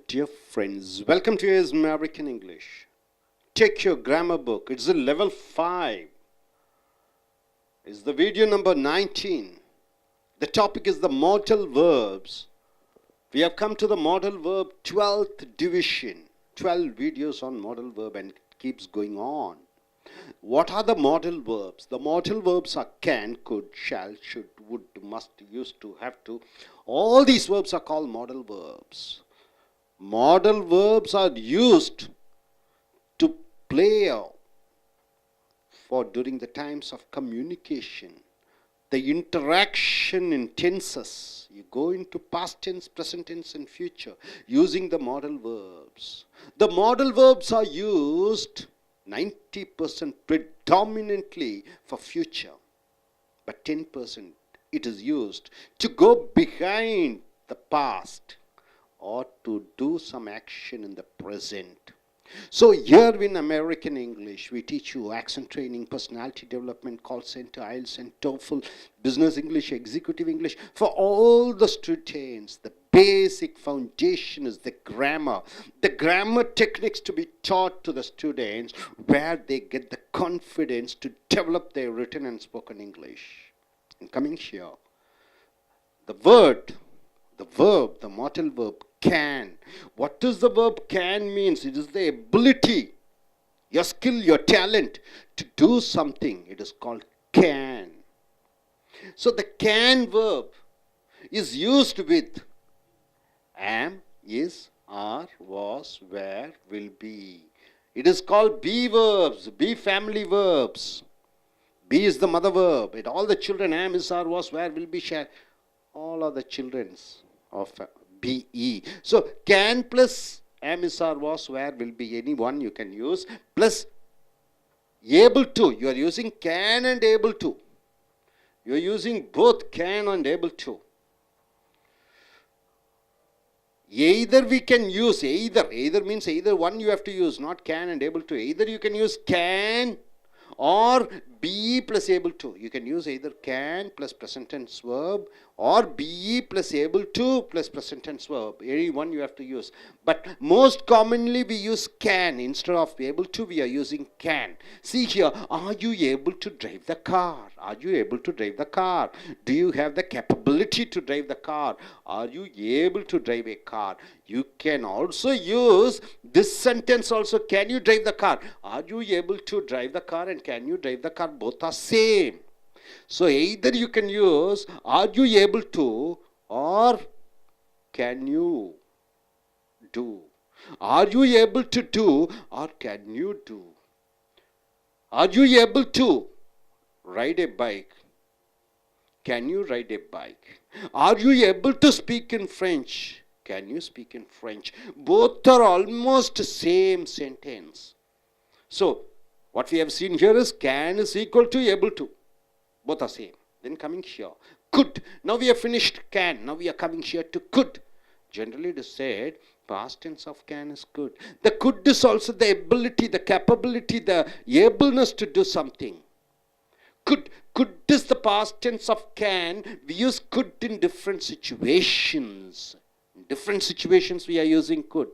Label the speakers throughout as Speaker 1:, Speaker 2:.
Speaker 1: Dear friends, welcome to your American English. Take your grammar book. It's the level 5. It's the video number 19. The topic is the modal verbs. We have come to the modal verb 12th division. 12 videos on modal verb and it keeps going on. What are the modal verbs? The modal verbs are can, could, shall, should, would, must, used to, have to. All these verbs are called modal verbs. Modal verbs are used to play for during the times of communication. The interaction in tenses. You go into past tense, present tense and future using the modal verbs. The modal verbs are used 90% predominantly for future. But 10% it is used to go behind the past or to do some action in the present. So here in American English, we teach you accent training, personality development, call center, IELTS and TOEFL, business English, executive English. For all the students, the basic foundation is the grammar. The grammar techniques to be taught to the students where they get the confidence to develop their written and spoken English. And coming here, the word, the verb, the modal verb, can. What does the verb can means? It is the ability, your skill, your talent to do something. It is called can. So the can verb is used with am, is, are, was, were, will be. It is called be verbs, be family verbs. Be is the mother verb. It all the children am, is, are, was, were, will be, shall. All are the children's of be. So can plus am, is, are, was, where will be, any one you can use, plus able to. You are using can and able to. You are using both can and able to. Either we can use, either means either one you have to use, not can and able to. Either you can use can or be plus able to. You can use either can plus present tense verb or be plus able to plus present tense verb. Any one you have to use. But most commonly we use can. Instead of able to, we are using can. See here, are you able to drive the car? Are you able to drive the car? Do you have the capability to drive the car? Are you able to drive a car? You can also use this sentence also. Can you drive the car? Are you able to drive the car and can you drive the car? Both are same. So either you can use are you able to or can you do. Are you able to do or can you do? Are you able to ride a bike? Can you ride a bike? Are you able to speak in French? Can you speak in French? Both are almost same sentence. So what we have seen here is can is equal to able to. Both are same. Then coming here, could. Now we have finished can. Now we are coming here to could. Generally it is said past tense of can is could. The could is also the ability, the capability, the ableness to do something. Could is the past tense of can. We use could in different situations. In different situations we are using could.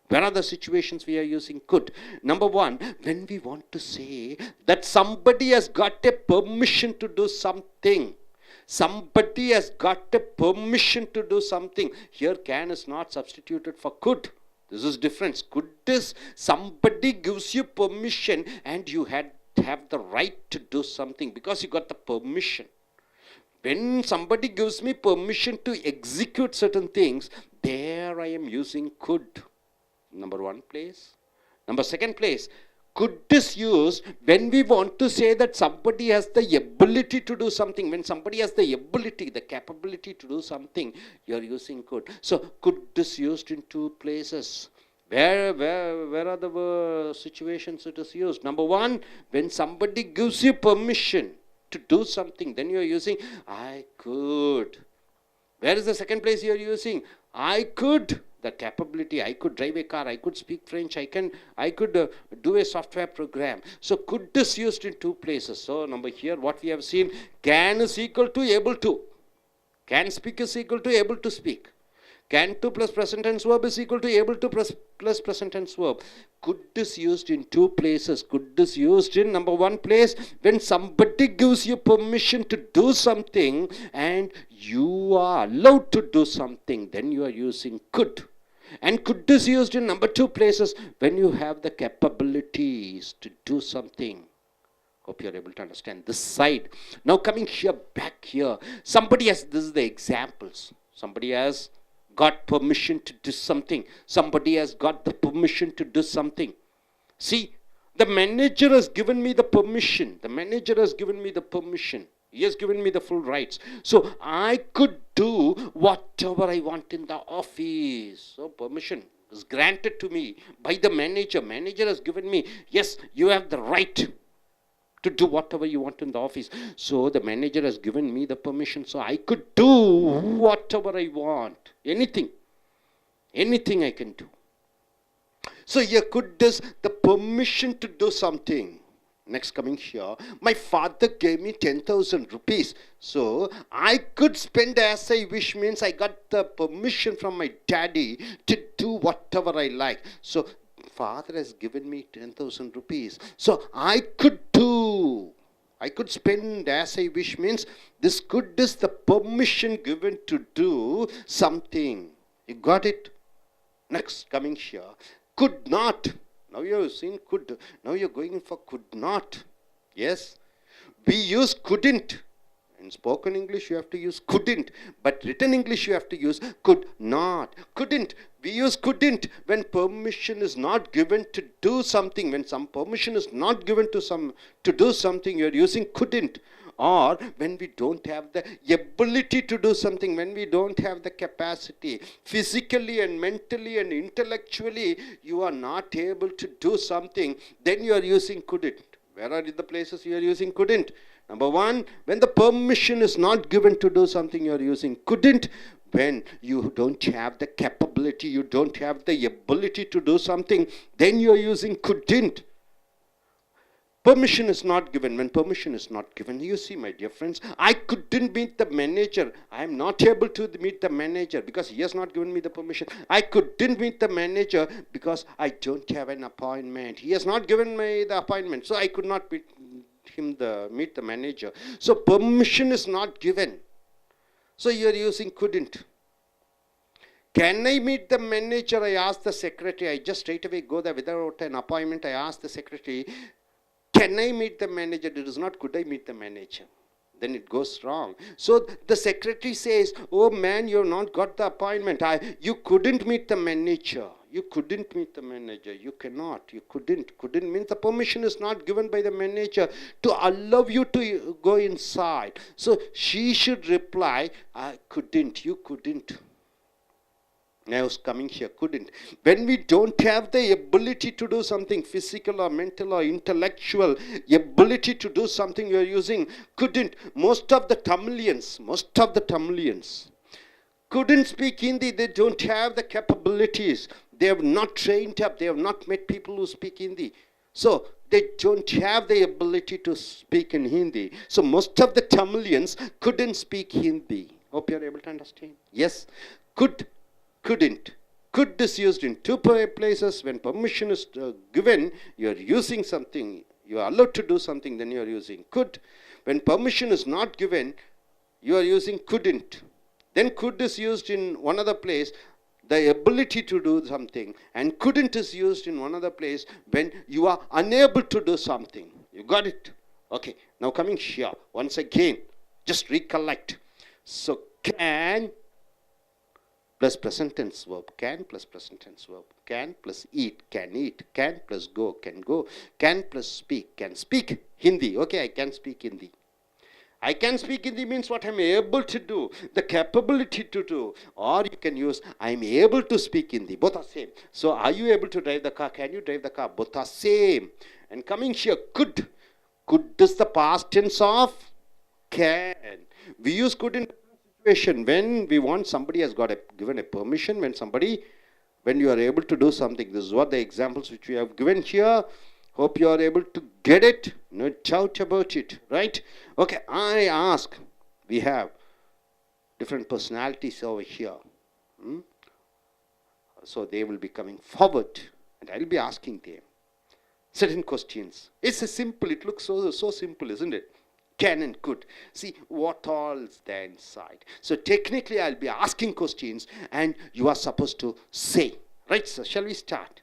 Speaker 1: Where are the situations we are using could? Number one, when we want to say that somebody has got a permission to do something. Somebody has got a permission to do something. Here can is not substituted for could. This is difference. Could is somebody gives you permission and you have the right to do something because you got the permission. When somebody gives me permission to execute certain things, there I am using could. Number one place. Number second place, could is used when we want to say that somebody has the ability to do something. When somebody has the ability, the capability to do something, you are using could. So could is used in two places. Where are the situations it is used? Number one, when somebody gives you permission to do something, then you are using I could. Where is the second place you are using? I could. The capability, I could drive a car, I could speak French, I could do a software program. So could is used in two places. So number here what we have seen, can is equal to able to. Can speak is equal to able to speak. Can to plus present tense verb is equal to able to plus present tense verb. Could is used in two places. Could is used in number one place when somebody gives you permission to do something and you are allowed to do something. Then you are using could. And could is used in number two places when you have the capabilities to do something. Hope you are able to understand this side. Now coming here, back here. Somebody has, this is the examples. Somebody has got permission to do something. Somebody has got the permission to do something. See, the manager has given me the permission. The manager has given me the permission. He has given me the full rights. So I could do whatever I want in the office. So permission is granted to me by the manager. Manager has given me, yes, you have the right to do whatever you want in the office. So the manager has given me the permission. So I could do whatever I want. Anything. Anything I can do. So here could is the permission to do something. Next coming here. My father gave me 10,000 rupees. So I could spend as I wish means I got the permission from my daddy to do whatever I like. So father has given me 10,000 rupees. So I could do. I could spend as I wish means this could is the permission given to do something. You got it? Next coming here. Could not. Now you have seen could. Now you are going for could not. Yes. We use couldn't. In spoken English you have to use couldn't. But written English you have to use could not. Couldn't. We use couldn't when permission is not given to do something. When some permission is not given to do something, you are using couldn't. Or when we don't have the ability to do something, when we don't have the capacity, physically and mentally and intellectually, you are not able to do something, then you are using couldn't. Where are the places you are using couldn't? Number one, when the permission is not given to do something, you are using couldn't. When you don't have the capability, you don't have the ability to do something, then you are using couldn't. Permission is not given. When permission is not given, you see, my dear friends, I couldn't meet the manager. I am not able to meet the manager because he has not given me the permission. I couldn't meet the manager because I don't have an appointment. He has not given me the appointment, so I could not meet the manager. So permission is not given. So you are using couldn't. Can I meet the manager? I asked the secretary. I just straight away go there without an appointment. I asked the secretary, can I meet the manager? It is not could I meet the manager. Then it goes wrong. So the secretary says, oh man, you have not got the appointment. You couldn't meet the manager. You couldn't meet the manager. You cannot. You couldn't. Couldn't means the permission is not given by the manager to allow you to go inside. So she should reply, I couldn't. You couldn't. Now coming here, couldn't. When we don't have the ability to do something, physical or mental or intellectual ability to do something, you are using couldn't. Most of the Tamilians couldn't speak Hindi. They don't have the capabilities. They have not trained up. They have not met people who speak Hindi. So they don't have the ability to speak in Hindi. So most of the Tamilians couldn't speak Hindi. Hope you are able to understand. Yes, couldn't. Could is used in two places. When permission is given, you are using something. You are allowed to do something, then you are using could. When permission is not given, you are using couldn't. Then could is used in one other place, the ability to do something. And couldn't is used in one other place when you are unable to do something. You got it? Okay, now coming here, once again, just recollect. So can plus present tense verb, can plus present tense verb, can plus eat, can plus go, can plus speak, can speak Hindi. Okay, I can speak Hindi. I can speak Hindi means what I am able to do, the capability to do. Or you can use I am able to speak Hindi. Both are same. So are you able to drive the car? Can you drive the car? Both are same. And coming here, could. Could is the past tense of can. We use could in situation when we want somebody has got given a permission, when you are able to do something. This is what the examples which we have given here. Hope you are able to get it. No doubt about it, right? Okay, I ask. We have different personalities over here. So they will be coming forward and I'll be asking them certain questions. It's a simple, it looks so simple, isn't it? Can and could. See what all's there inside. So technically I'll be asking questions and you are supposed to say. Right, sir? Shall we start?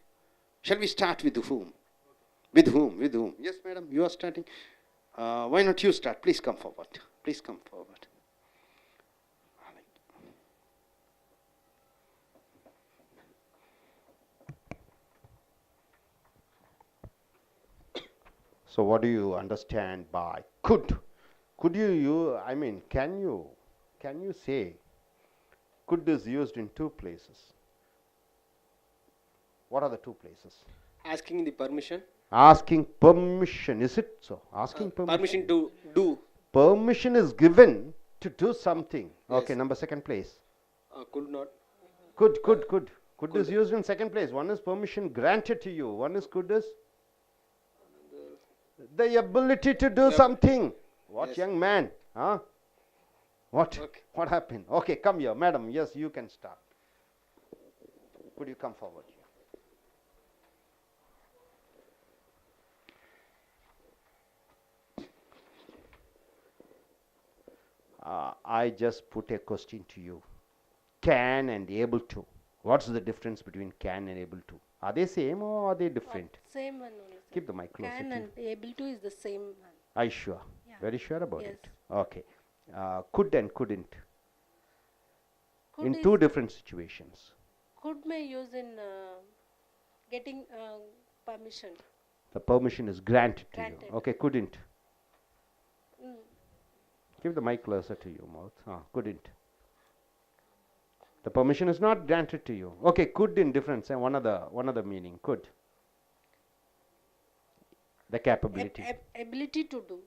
Speaker 1: Shall we start with whom? With whom? With whom? Yes, madam, you are starting. Why not you start? Please come forward. Please come forward. So what do you understand by could? Could I mean, can you say could is used in two places? What are the two places?
Speaker 2: Asking the permission.
Speaker 1: Asking permission, is it so? Asking permission.
Speaker 2: Permission to do.
Speaker 1: Permission is given to do something.
Speaker 2: Yes.
Speaker 1: Okay, number second place.
Speaker 2: Could not.
Speaker 1: Could is used in second place. One is permission granted to you. One is could is the ability to do something. What, yes. Young man? Huh? What?
Speaker 2: Okay.
Speaker 1: What happened? Okay, come here. Madam, yes, you can start. Could you come forward here? I just put a question to you. Can and able to. What's the difference between can and able to? Are they same or are they different?
Speaker 3: Same one only.
Speaker 1: Keep the mic closer.
Speaker 3: Can and able to is the same one.
Speaker 1: Are you sure?
Speaker 3: Yeah.
Speaker 1: Very sure about
Speaker 3: Yes.
Speaker 1: it? Okay. Could and couldn't.
Speaker 3: Could
Speaker 1: In
Speaker 3: is
Speaker 1: two different situations.
Speaker 3: could may use in getting permission.
Speaker 1: The permission is granted to you.
Speaker 3: Granted.
Speaker 1: Okay, couldn't.
Speaker 3: Mm.
Speaker 1: Keep the mic closer to your mouth. Couldn't. The permission is not granted to you. Okay, could in difference. One other meaning. Could. The capability.
Speaker 3: Ability to do.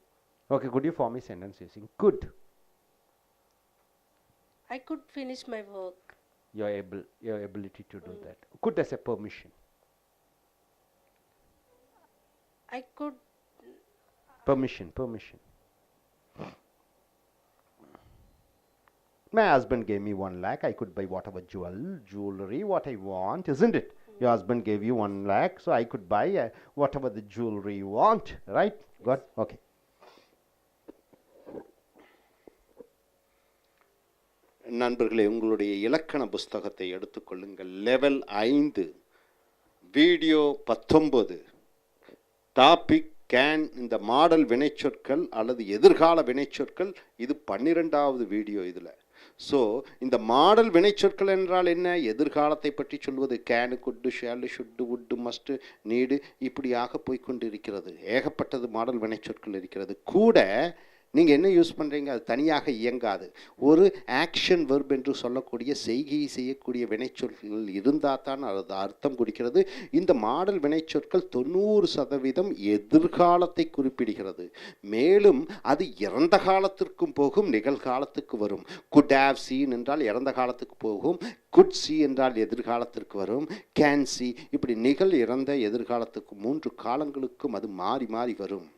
Speaker 1: Okay, could you form a sentence using could?
Speaker 3: I could finish my work.
Speaker 1: Your ability to do that. Could as a permission.
Speaker 3: I could.
Speaker 1: Permission. My husband gave me 1 lakh. I could buy whatever jewelry, what I want, isn't it? Your husband gave you 1 lakh, so I could buy whatever the jewelry you want, right? Yes. Good? Okay. நண்பர்களே, உங்களுடைய இலக்கண புஸ்தகத்தை எடுத்துக்கொள்ளுங்கள். Level 5 video 19 topic can. இந்த model வினைச்சொற்கள் அல்லது எதிர்கால வினைச்சொற்கள். இது 12வது வீடியோ இதில். ஸோ இந்த மாடல் வினைச்சொற்கள் என்றால் என்ன? எதிர்காலத்தை பற்றி சொல்வது. கேனு, குட்டு, ஷேலு, ஷுட்டு, உட்டு, மஸ்ட்டு, நீடு, இப்படியாக போய்கொண்டு இருக்கிறது. ஏகப்பட்டது மாடல் வினைச்சொற்கள் இருக்கிறது. கூட நீங்கள் என்ன யூஸ் பண்ணுறீங்க? அது தனியாக இயங்காது. ஒரு ஆக்ஷன் வெர்ப் என்று சொல்லக்கூடிய செய்கையை செய்யக்கூடிய வினைச்சொற்கள் இருந்தால் தான் அது அர்த்தம் குறிக்கிறது. இந்த மாடல் வினைச்சொற்கள் 90% எதிர்காலத்தை குறிப்பிடுகிறது. மேலும் அது இறந்த காலத்திற்கும் போகும், நிகழ்காலத்துக்கு வரும். குட் ஹேவ் சீன் என்றால் இறந்த காலத்துக்கு போகும். குட் சி என்றால் எதிர்காலத்திற்கு வரும். கேன் சி, இப்படி இறந்த எதிர்காலத்துக்கு 3 காலங்களுக்கும் அது மாறி மாறி வரும்.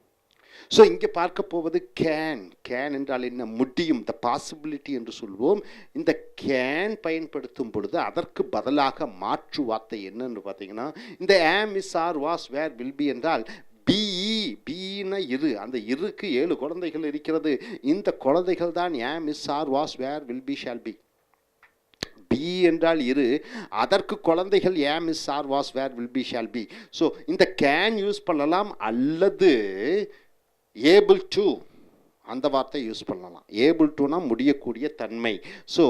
Speaker 1: ஸோ இங்கே பார்க்க போவது கேன். கேன் என்றால் என்ன? முடியும், த பாசிபிலிட்டி என்று சொல்வோம். இந்த கேன் பயன்படுத்தும் பொழுது அதற்கு பதிலாக மாற்று வார்த்தை என்னன்னு பார்த்தீங்கன்னா, இந்த am, is, are, was, were, will be என்றால் பிஇன்னா இரு. அந்த இருக்கு 7 குழந்தைகள் இருக்கிறது. இந்த குழந்தைகள் தான் am, is, are, was, were, will be, shall be. Be என்றால் இரு, அதற்கு குழந்தைகள் am, is, are, was, were, will be, shall be. So இந்த கேன் யூஸ் பண்ணலாம், அல்லது ஏபிள் டு அந்த வார்த்தை யூஸ் பண்ணலாம். ஏபிள் டுனா முடியக்கூடிய தன்மை. So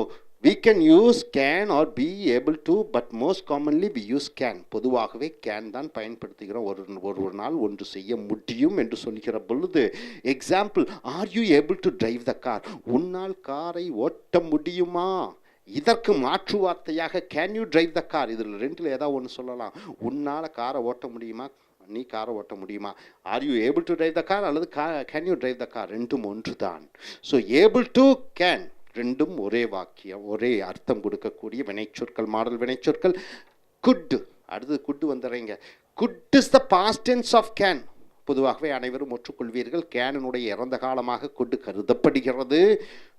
Speaker 1: we can use can or be able to, but most commonly we use can. பொதுவாகவே can தான் பயன்படுத்துகிறோம். ஒரு நாள் ஒன்று செய்ய முடியும் என்று சொல்கிற பொழுது, example, R you able to drive the car? உன்னால் காரை ஓட்ட முடியுமா? இதற்கு மாற்று வார்த்தையாக can you drive the car. இதில் 2ல் ஏதாவது ஒன்று சொல்லலாம். உன்னால் காரை ஓட்ட முடியுமா? நீ காரை ஓட்ட முடியுமா? Are you able to drive the car அல்லது can you drive the car, ரெண்டும் ஒன்று தான். ஸோ ஏபிள் டு, கேன், ரெண்டும் ஒரே வாக்கியம், ஒரே அர்த்தம் கொடுக்கக்கூடிய வினைச்சொற்கள், மாடல் வினைச்சொற்கள். குட், அடுத்தது குட் வந்துடுறீங்க. Could is the past tense of can. பொதுவாகவே அனைவரும் ஒற்றுக்கொள்வீர்கள், கேனுடைய இறந்த காலமாக குட் கருதப்படுகிறது.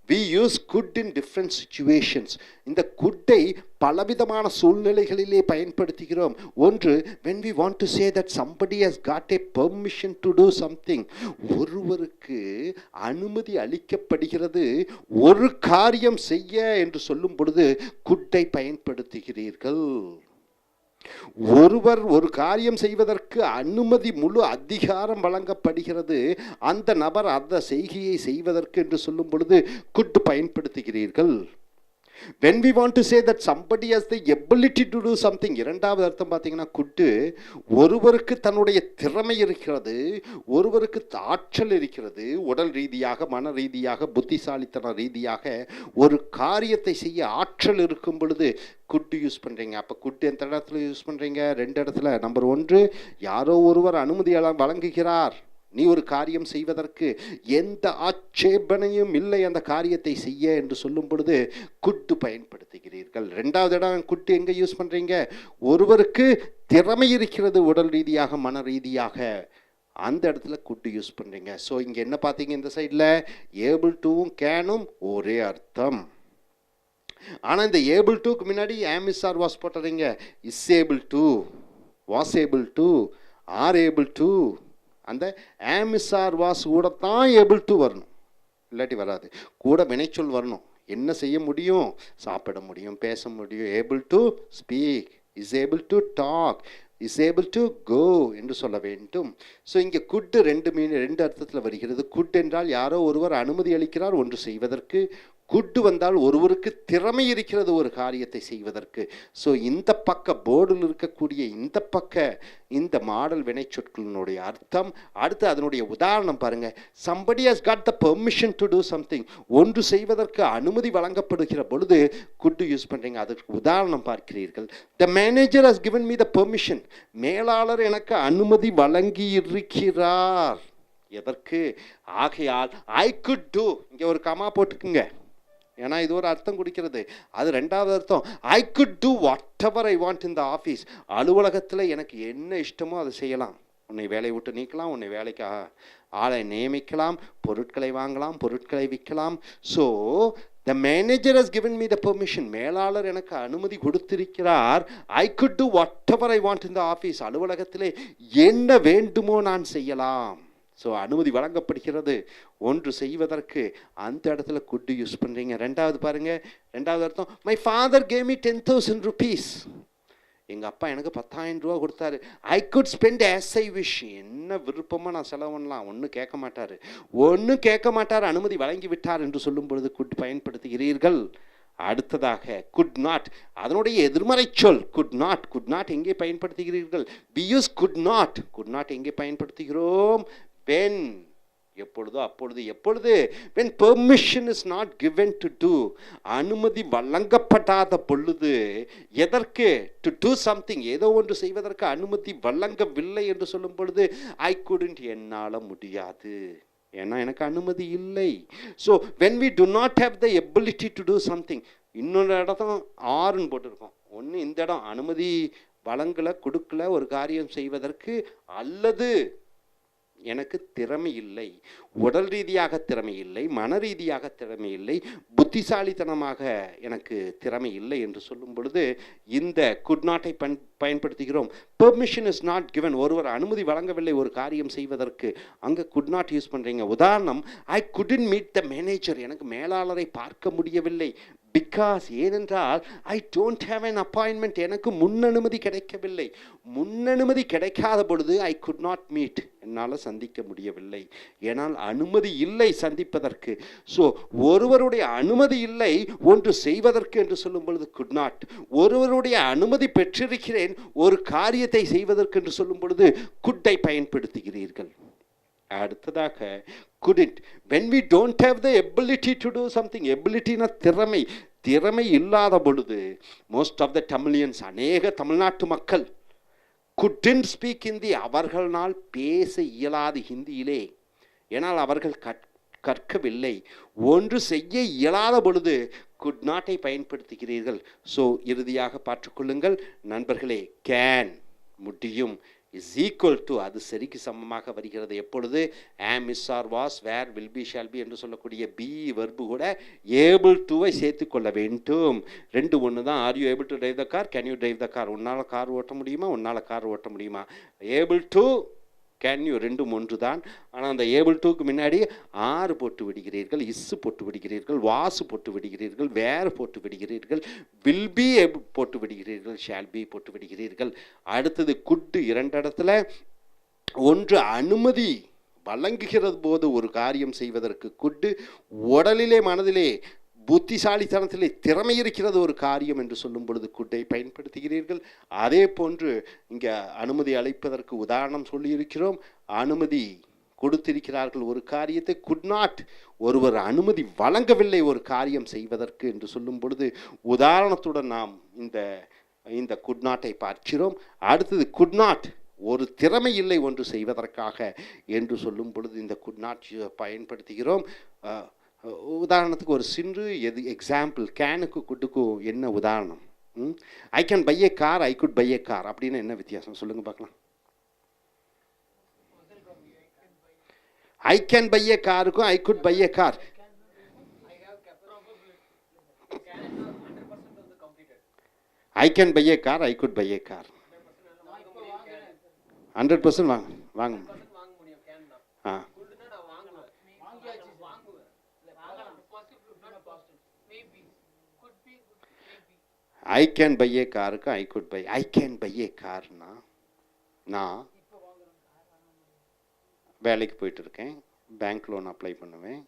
Speaker 1: we use could in different situations. இந்த could-ஐ பலவிதமான சூழ்நிலைகளிலே பயன்படுத்துகிறோம். ஒன்று, when we want to say that somebody has got a permission to do something, ஒருவருக்கு அனுமதி அளிக்கப்படுகிறது ஒரு காரியம் செய்ய என்று சொல்லும் பொழுது could-ஐ பயன்படுத்துகிறீர்கள். ஒருவர் ஒரு காரியம் செய்வதற்கு அனுமதி, முழு அதிகாரம் வழங்கப்படுகிறது அந்த நபர் அந்த செய்கையை செய்வதற்கு என்று சொல்லும் பொழுது could பயன்படுத்துகிறீர்கள். when we want to say that somebody has the ability to do something, இரண்டாவது அர்த்தம் பார்த்தீங்கன்னா could ஒருவருக்கு தன்னுடைய திறமை இருக்கிறது, ஒருவருக்கு ஆற்றல் இருக்கிறது, உடல் ரீதியாக, மன ரீதியாக, புத்திசாலித்தன ரீதியாக ஒரு காரியத்தை செய்ய ஆற்றல் இருக்கும் பொழுது could யூஸ் பண்ணுறீங்க. அப்போ could எந்த இடத்துல யூஸ் பண்ணுறீங்க? ரெண்டு இடத்துல. நம்பர் ஒன்று, யாரோ ஒருவர் அனுமதி வழங்குகிறார் நீ ஒரு காரியம் செய்வதற்கு, எந்த ஆட்சேபனையும் இல்லை அந்த காரியத்தை செய்ய என்று சொல்லும் பொழுது could பயன்படுத்துகிறீர்கள். ரெண்டாவது இடம் could எங்கே யூஸ் பண்ணுறீங்க? ஒருவருக்கு திறமை இருக்கிறது உடல் ரீதியாக, மன ரீதியாக, அந்த இடத்துல could யூஸ் பண்ணுறீங்க. ஸோ இங்கே என்ன பார்த்தீங்க? இந்த சைடில் ஏபிள் டூவும் கேனும் ஒரே அர்த்தம். ஆனால் இந்த ஏபிள் டூக்கு முன்னாடி am is or was போட்டுறீங்க. Is able to, was able to, are able to, அந்த am is or was கூட தான் ஏபிள் டு வரணும், இல்லாட்டி வராது. கூட வினைச்சொல் வரணும். என்ன செய்ய முடியும்? சாப்பிட முடியும், பேச முடியும். Able to speak, is able to talk, is able to go என்று சொல்ல வேண்டும். ஸோ இங்கே குட் ரெண்டு அர்த்தத்தில் வருகிறது. குட் என்றால் யாரோ ஒருவர் அனுமதி அளிக்கிறார் ஒன்று செய்வதற்கு. குட் வந்தால் ஒருவருக்கு திறமை இருக்கிறது ஒரு காரியத்தை செய்வதற்கு. ஸோ இந்த பக்க போர்டில் இருக்கக்கூடிய இந்த பக்க இந்த மாடல் வினைச்சொற்களினுடைய அர்த்தம். அடுத்து அதனுடைய உதாரணம் பாருங்க. somebody has got the permission to do something, ஒன்று செய்வதற்கு அனுமதி வழங்கப்படுகிற பொழுது could யூஸ் பண்ணுறீங்க. அதற்கு உதாரணம் பார்க்கிறீர்கள். the manager has given me the permission, மேலாளர் எனக்கு அனுமதி வழங்கி இருக்கிறார். எதற்கு? ஆகையால் I could do, இங்கே ஒரு கமா போட்டுக்குங்க, ஏன்னா இது ஒரு அர்த்தம் கொடுக்கிறது. அது ரெண்டாவது அர்த்தம். I could do whatever I want in the office, அலுவலகத்தில் எனக்கு என்ன இஷ்டமோ அதை செய்யலாம். உன்னை வேலையை விட்டு நீக்கலாம், உன்னை வேலைக்கு ஆளை நியமிக்கலாம், பொருட்களை வாங்கலாம், பொருட்களை விற்கலாம். So the manager has given me the permission, மேலாளர் எனக்கு அனுமதி கொடுத்திருக்கிறார். I could do whatever I want in the office, அலுவலகத்திலே என்ன வேண்டுமோ நான் செய்யலாம். ஸோ அனுமதி வழங்கப்படுகிறது ஒன்று செய்வதற்கு, அந்த இடத்துல குட் யூஸ் பண்ணுறீங்க. ரெண்டாவது பாருங்கள், ரெண்டாவது அர்த்தம். My father gave me 10,000 rupees, எங்கள் அப்பா எனக்கு 10,000 ரூபா கொடுத்தாரு. I could spend as I wish, என்ன விருப்பமாக நான் செலவு பண்ணலாம், ஒன்றும் கேட்க மாட்டார், அனுமதி வழங்கி விட்டார் என்று சொல்லும் பொழுது குட் பயன்படுத்துகிறீர்கள். அடுத்ததாக குட் நாட், அதனுடைய எதிர்மறை சொல் குட் நாட் எங்கே பயன்படுத்துகிறீர்கள்? வி யூஸ் குட் நாட் எங்கே பயன்படுத்துகிறோம்? when, எப்பொழுதோ அப்பொழுது. எப்பொழுது? when permission is not given to do, அனுமதி வழங்கப்படாத பொழுது. எதற்கு? to do something, ஏதோ ஒன்று செய்வதற்கு அனுமதி வழங்கவில்லை என்று சொல்லும் பொழுது I couldn't, என்னால் முடியாது, ஏன்னா எனக்கு அனுமதி இல்லை. So when we do not have the ability to do something, இன்னொரு இடத்துல ஆறுன்னு போட்டிருக்கோம். ஒன்று இந்த இடம் அனுமதி வழங்கலை, கொடுக்கல ஒரு காரியம் செய்வதற்கு, அல்லது எனக்கு திறமை இல்லை, உடல் ரீதியாக திறமை இல்லை, மன ரீதியாக திறமை இல்லை, புத்திசாலித்தனமாக எனக்கு திறமை இல்லை என்று சொல்லும் பொழுது இந்த குட் நாட்டை பயன்படுத்துகிறோம். பெர்மிஷன் இஸ் நாட் கிவன், ஒருவர் அனுமதி வழங்கவில்லை ஒரு காரியம் செய்வதற்கு, அங்கே குட் நாட் யூஸ் பண்ணுறீங்க. உதாரணம், ஐ குடன்ட் மீட் த மேனேஜர், எனக்கு மேலாளரை பார்க்க முடியவில்லை. பிகாஸ், ஏனென்றால் I don't have an appointment, எனக்கு முன்னனுமதி கிடைக்கவில்லை. முன்னனுமதி கிடைக்காத பொழுது ஐ குட் நாட் மீட், என்னால் சந்திக்க முடியவில்லை, ஏனால் அனுமதி இல்லை சந்திப்பதற்கு. ஸோ ஒருவருடைய அனுமதி இல்லை ஒன்று செய்வதற்கு என்று சொல்லும் பொழுது குட் நாட். ஒருவருடைய அனுமதி பெற்றிருக்கிறேன் ஒரு காரியத்தை செய்வதற்கு என்று சொல்லும் பொழுது குட்டை பயன்படுத்துகிறீர்கள். அடுத்ததாக couldn't, when we don't have the ability to do something, abilityனா திறமை இல்லாத பொழுது, most of the Tamilians, அநேக தமிழ்நாட்டு மக்கள் couldn't speak Hindi, அவர்களால் பேச இயலாது ஹிந்தியிலே, ஏனால் அவர்கள் கற்கவில்லை. ஒன்று செய்ய இயலாத பொழுது குட் நாட்டை பயன்படுத்துகிறீர்கள். ஸோ இறுதியாக பார்த்துக்கொள்ளுங்கள் நண்பர்களே, கேன் முடியும், இஸ் ஈக்குவல் டு, அது சரிக்கு சமமாக வருகிறது. எப்பொழுது am, is, are, was, were, will be, shall be என்று சொல்லக்கூடிய பி வெர்பு கூட ஏபிள் டுவை சேர்த்து கொள்ள வேண்டும். ரெண்டு ஒன்று தான். Are you able to drive the car, can you drive the car. உன்னால் கார் ஓட்ட முடியுமா, உன்னால் கார் ஓட்ட முடியுமா. ஏபிள் டு, கேன் யூ ரெண்டும் ஒன்று தான். ஆனால் அந்த ஏபிள் டூக்கு முன்னாடி ஆறு போட்டு விடுகிறீர்கள், இஸ்ஸு போட்டு விடுகிறீர்கள், வாசு போட்டு விடுகிறீர்கள், வேறு போட்டு விடுகிறீர்கள், வில் பி போட்டு விடுகிறீர்கள், ஷால் பி போட்டு விடுகிறீர்கள். அடுத்தது குட்டு, இரண்டு இடத்துல ஒன்று அனுமதி வழங்குகிறது போது ஒரு காரியம் செய்வதற்கு குட்டு, உடலிலே மனதிலே புத்திசாலித்தனத்திலே திறமை இருக்கிறது ஒரு காரியம் என்று சொல்லும் பொழுது குட்டை பயன்படுத்துகிறீர்கள். அதே போன்று இங்கே அனுமதி அளிப்பதற்கு உதாரணம் சொல்லியிருக்கிறோம். அனுமதி கொடுத்திருக்கிறார்கள் ஒரு காரியத்தை, குட் நாட், ஒருவர் அனுமதி வழங்கவில்லை ஒரு காரியம் செய்வதற்கு என்று சொல்லும் பொழுது உதாரணத்துடன் நாம் இந்த குட் நாட்டை பார்க்கிறோம். அடுத்தது குட் நாட், ஒரு திறமை இல்லை ஒன்று செய்வதற்காக என்று சொல்லும் பொழுது இந்த குட் நாட் பயன்படுத்துகிறோம். உதாரணத்துக்கு ஒரு சின்று எக்ஸாம்பிள், கேனுக்கு குட்டுக்கும் என்ன உதாரணம்? I can buy a car, I could buy a car அப்படின்னு என்ன வித்தியாசம் சொல்லுங்கள் பார்க்கலாம். ஐ கேன் பை ஏ காருக்கும் I could buy a car. I can buy a car, I could buy a car. 100% வாங்க. ஆ, ஐ கேன் பை ஏ காருக்கு I could buy. I can buy a கார்னா, நான் வேலைக்கு போயிட்டு இருக்கேன், பேங்க் லோன் அப்ளை பண்ணுவேன்,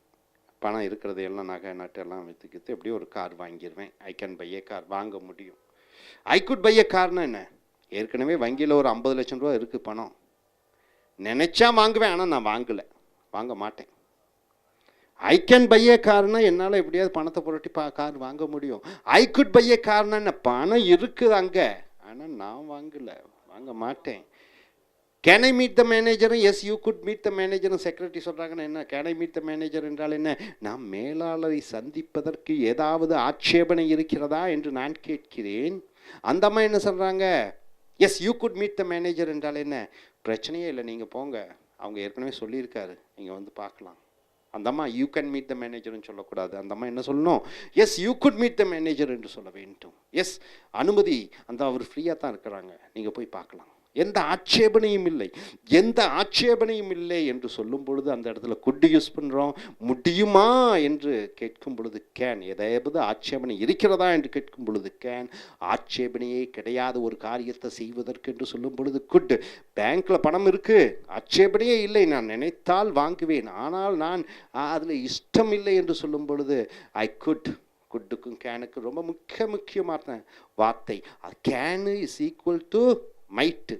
Speaker 1: பணம் இருக்கிறது எல்லாம் நகை நட்டு எல்லாம் விற்றுக்கிட்டு எப்படி ஒரு கார் வாங்கிடுவேன். I can buy a car, வாங்க முடியும். ஐ குட் பை ஏ கார்னா என்ன? ஏற்கனவே வங்கியில் ஒரு 50 லட்சம் ரூபா இருக்குது பணம், நினச்சா வாங்குவேன், ஆனால் நான் வாங்க மாட்டேன். ஐ கேன் பை ஏ கார்னா என்னால் எப்படியாவது பணத்தை புரட்டி கார் வாங்க முடியும். ஐ குட் பை ஏ கார்னா என்ன? பணம் இருக்குது அங்கே, ஆனால் நான் வாங்க மாட்டேன். கேன் ஐ மீட் த மேனேஜரும், yes you could meet the மேனேஜரும் செக்ரட்டரி சொல்கிறாங்கன்னா என்ன? Can I meet the manager என்றால் என்ன? நாம் மேலாளரை சந்திப்பதற்கு ஏதாவது ஆட்சேபனை இருக்கிறதா என்று நான் கேட்கிறேன். அந்த அம்மா என்ன சொல்கிறாங்க? Yes you could meet the manager என்றால் என்ன? பிரச்சனையே இல்லை, நீங்கள் போங்க, அவங்க ஏற்கனவே சொல்லியிருக்காரு, நீங்கள் வந்து பார்க்கலாம். அந்த அம்மா யூ கேன் மீட் த மேனேஜர்னு சொல்லக்கூடாது. அந்த அம்மா என்ன சொல்லணும்? Yes you could meet the manager என்று சொல்ல வேண்டும். எஸ், அனுமதி, அந்த அவர் ஃப்ரீயாக தான் இருக்கிறாங்க, நீங்கள் போய் பார்க்கலாம், எந்த ஆட்சேபனையும் இல்லை என்று சொல்லும் பொழுது அந்த இடத்துல குட் யூஸ் பண்ணுறோம். முடியுமா என்று கேட்கும் பொழுது கேன். எதாவது ஆட்சேபனை இருக்கிறதா என்று கேட்கும் பொழுது கேன். ஆட்சேபனையே கிடையாது ஒரு காரியத்தை செய்வதற்கு என்று சொல்லும் பொழுது குட். பேங்க்கில் பணம் இருக்குது, ஆட்சேபனையே இல்லை, நான் நினைத்தால் வாங்குவேன், ஆனால் நான் அதில் இஷ்டம் இல்லை என்று சொல்லும் பொழுது ஐ குட். குட்டுக்கும் கேனுக்கும் ரொம்ப முக்கியமான வார்த்தை. Can is equal to might,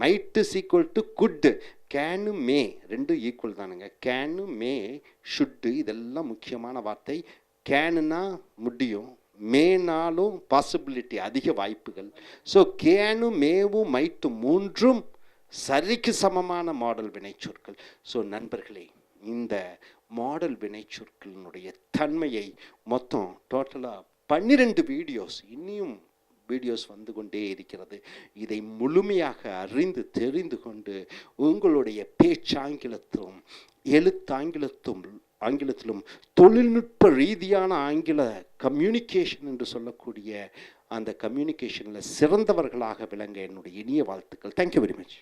Speaker 1: might is equal to could. Can may ரெண்டும் ஈக்குவல் தானுங்க. கேனு மே ஷுட்டு இதெல்லாம் முக்கியமான வார்த்தை. கேனுனா முடியும், மேனாலும் பாசிபிலிட்டி அதிக வாய்ப்புகள். ஸோ கேனு மேவும் மைட்டு மூன்றும் சரிக்கு சமமான மாடல் வினைச்சொற்கள். ஸோ நண்பர்களே, இந்த மாடல் வினைச்சொற்களினுடைய தன்மையை மொத்தம் டோட்டலாக 12 வீடியோஸ், இன்னும் வீடியோஸ் வந்து கொண்டே இருக்கிறது. இதை முழுமையாக அறிந்து தெரிந்து கொண்டு உங்களுடைய பேச்சாங்கிலத்திலும் ஆங்கிலத்திலும் தொழில்நுட்ப ரீதியான ஆங்கில கம்யூனிகேஷன் என்று சொல்லக்கூடிய அந்த கம்யூனிகேஷனில் சிறந்தவர்களாக விளங்க என்னுடைய இனிய வாழ்த்துக்கள். Thank you very much.